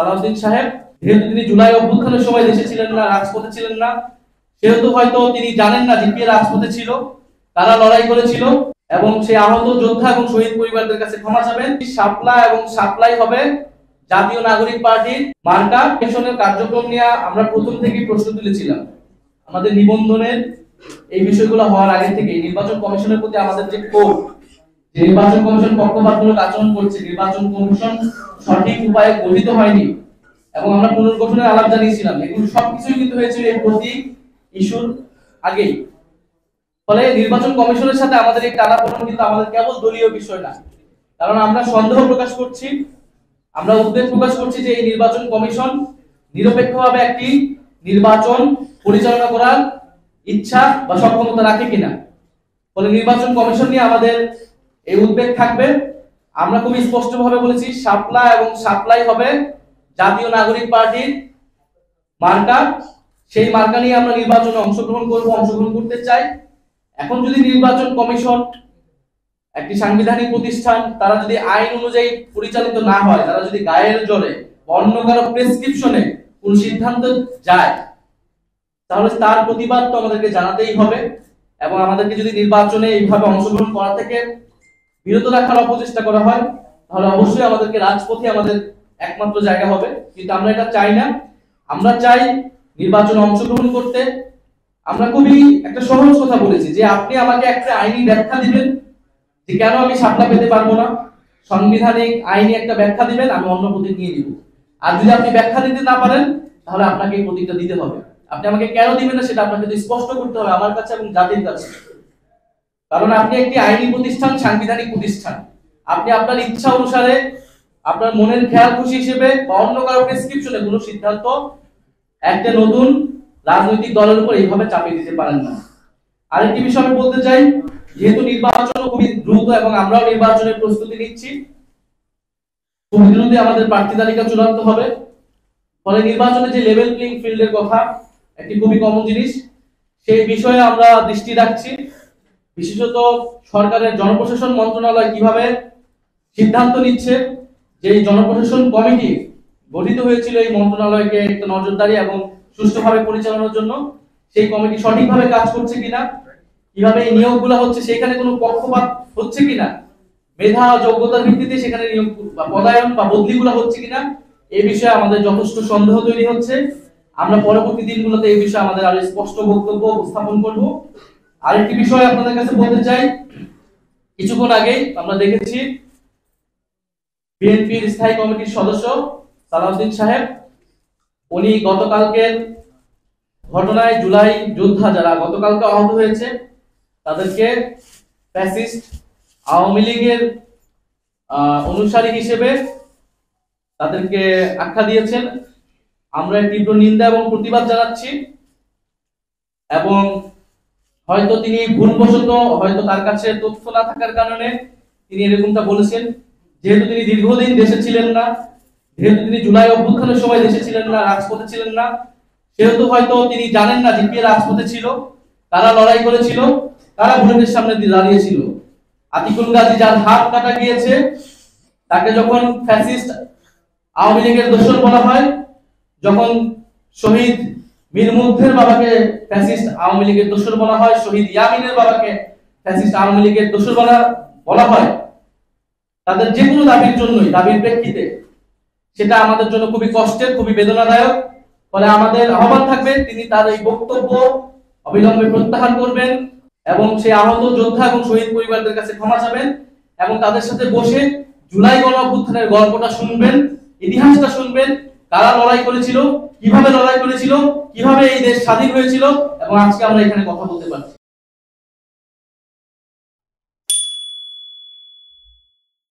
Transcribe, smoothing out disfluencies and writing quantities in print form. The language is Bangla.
সালাউদ্দিন সাহেব, যেহেতু তিনি জুলাই অভ্যুত্থানের সময় দেশে ছিলেন না, রাজপথে ছিলেন না, সেহেতু হয়তো তিনি জানেন না যে কে রাজপথে ছিল, কারা লড়াই করেছিল, এবং সেই আহত যোদ্ধা এবং শহীদ পরিবারদের কাছে ক্ষমা চাবেন। শাপলা এবং সাপ্লাই হবে জাতীয় নাগরিক পার্টির মার্কা। পেশনের কার্যক্রম নিয়ে আমরা প্রথম থেকেই প্রশ্ন তুলেছিলাম। আমাদের নিবন্ধনের এই বিষয়গুলো হওয়ার আগে থেকে নির্বাচন কমিশনের প্রতি আমাদের যে ক্ষোভ, যে নির্বাচন কমিশন পক্ষপাতমূলক আচরণ করছে, নির্বাচন কমিশন সঠিক উপায়ে গঠিত হয়নি, এবং আমরা পুনর্গঠনের আলাপ জানিয়েছিলাম, এগুলো সবকিছুই কিন্তু হয়েছিল এই প্রতীক ইস্যুর আগেই। ফলে নির্বাচন কমিশনের সাথে আমাদের এই টানাপোড়েন কিন্তু আমাদের কেবল দলীয় বিষয় না, কারণ আমরা সন্দেহ প্রকাশ করছি, আমরা উদ্বেগ প্রকাশ করছি যে এই নির্বাচন কমিশন নিরপেক্ষভাবে একটি নির্বাচন পরিচালনা করার ইচ্ছা বা সক্ষমতা রাখে কিনা। ফলে নির্বাচন কমিশন নিয়ে আমাদের এই উদ্বেগ থাকবে। আমরা খুবই স্পষ্টভাবে বলেছি, শাপলা এবং সাপ্লাই হবে জাতীয় নাগরিক পার্টির মার্কা। সেই মার্কা নিয়ে আমরা নির্বাচনে অংশগ্রহণ করতে চাই। এখন যদি নির্বাচন কমিশন একটি সাংবিধানিক প্রতিষ্ঠান, তারা যদি আইন অনুযায়ী পরিচালিত না হয়, তারা যদি গায়ের জোরে অন্য কারো প্রেসক্রিপশনে কোন সিদ্ধান্ত যায়, তাহলে তার প্রতিবাদ তো আমাদেরকে জানাতেই হবে, এবং আমাদেরকে যদি নির্বাচনে এইভাবে অংশগ্রহণ করা থেকে বিরত রাখার অপচেষ্টা করা হয়, তাহলে অবশ্যই আমাদেরকে রাজপথে আমাদের একমাত্র জায়গা হবে। কিন্তু আমরা এটা চাই না। আমরা চাই নির্বাচনে অংশগ্রহণ করতে। আমরা খুবই একটা সহজ কথা বলেছি যে আপনি আমাকে একটা আইনি ব্যাখ্যা দিবেন যে কেন আমি শাপলা পেতে পারবো না, সাংবিধানিক আইনি একটা ব্যাখ্যা দিবেন, আমি অন্য প্রতীক নিয়ে দিব। আর যদি আপনি ব্যাখ্যা দিতে না পারেন, তাহলে আপনাকে এই প্রতীকটা দিতে হবে। আপনি আমাকে কেন দিবেন না সেটা আপনাকে স্পষ্ট করতে হবে আমার কাছে এবং জাতির কাছে। কারণ আপনি একটি আইনি প্রতিষ্ঠান, সাংবিধানিক প্রতিষ্ঠান, আপনি আপনার ইচ্ছা অনুসারে, আপনার মনের খেয়াল খুশি হিসেবে বা অন্য কারো প্রেসক্রিপশনে কোনো সিদ্ধান্ত একটা নতুন রাজনৈতিক দলের উপর এইভাবে চাপিয়ে দিতে পারেন না। আরেকটি বিষয় আমি বলতে চাই, যেহেতু নির্বাচন খুবই দ্রুত এবং আমরাও নির্বাচনের প্রস্তুতি নিচ্ছি, খুব দ্রুত আমাদের প্রার্থী তালিকা চূড়ান্ত হবে। ফলে নির্বাচনে যে লেভেল প্লেইং ফিল্ডের কথা, একটি খুবই কমন জিনিস, সেই বিষয়ে আমরা দৃষ্টি রাখছি। বিশেষত সরকারের জনপ্রশাসন মন্ত্রণালয় কিভাবে সিদ্ধান্ত নিচ্ছে, যে জনপ্রশাসন কমিটি গঠিত হয়েছিল এই মন্ত্রণালয়কে একটা নজরদারি এবং সুষ্ঠুভাবে পরিচালনার জন্য, সেই কমিটি সঠিকভাবে কাজ করছে কিনা, কিভাবে এই নিয়োগগুলো হচ্ছে, সেখানে কোনো পক্ষপাত হচ্ছে কিনা, মেধা যোগ্যতার ভিত্তিতে সেখানে নিয়োগ বা পদায়ন বা বদলিগুলো হচ্ছে কিনা, এই বিষয়ে আমাদের যথেষ্ট সন্দেহ তৈরি হচ্ছে। আমরা পরবর্তী দিনগুলোতে এই বিষয়ে আমাদের আরো স্পষ্ট বক্তব্য উপস্থাপন করব। আরেকটি বিষয় আপনাদের কাছে বলতে চাই, কিছুক্ষণ আগেই আমরা দেখেছি বিএনপির স্থায়ী কমিটির সদস্য সালাউদ্দিন সাহেব, উনি গতকালকের ঘটনায় জুলাই যোদ্ধা যারা গতকালকে আহত হয়েছে, তাদেরকে ফ্যাসিস্ট আওয়ামী লীগের অনুসারী হিসেবে তাদেরকে আখ্যা দিয়েছেন। আমরা তীব্র নিন্দা এবং প্রতিবাদ জানাচ্ছি, এবং হয়তো তিনি ভুলবশত, হয়তো তার কাছে তথ্য না থাকার কারণে তিনি এরকমটা বলেছেন। যেহেতু তিনি দীর্ঘদিন দেশে ছিলেন না, যেহেতু তিনি জুলাই অভ্যুত্থানের সময় দেশে ছিলেন না, রাজপথে ছিলেন না, সেহেতু হয়তো তিনি জানেন না যে কে রাজপথে ছিল, কারা লড়াই করেছিল, কারা বুলেটের সামনে দাঁড়িয়েছিল। আতিকুল গাজী, যার হাত কাটা গিয়েছে, তাকে যখন ফ্যাসিস্ট আওয়ামী লীগের দোসর বলা হয়, যখন শহীদ মীর মুগ্ধের বাবাকে ফ্যাসিস্ট আওয়ামী লীগের দোসর বলা হয়, শহীদ ইয়ামিনের বাবাকে ফ্যাসিস্ট আওয়ামী লীগের দোসর বলা হয়, তাদের যে কোনো দাবির জন্যই, দাবির প্রেক্ষিতে, সেটা আমাদের জন্য খুবই কষ্টের, খুবই বেদনাদায়ক। ফলে আমাদের আহ্বান থাকবে তিনি তার এই বক্তব্য অবিলম্বে প্রত্যাহার করবেন এবং সেই আহত যোদ্ধা এবং শহীদ পরিবারদের কাছে ক্ষমা চাবেন, এবং তাদের সাথে বসে জুলাই গণ অভ্যুত্থানের গল্পটা শুনবেন, ইতিহাসটা শুনবেন, কারা লড়াই করেছিল, কিভাবে লড়াই করেছিল, কিভাবে এই দেশ স্বাধীন হয়েছিল, এবং আজকে আমরা এখানে কথা বলতে পারছি।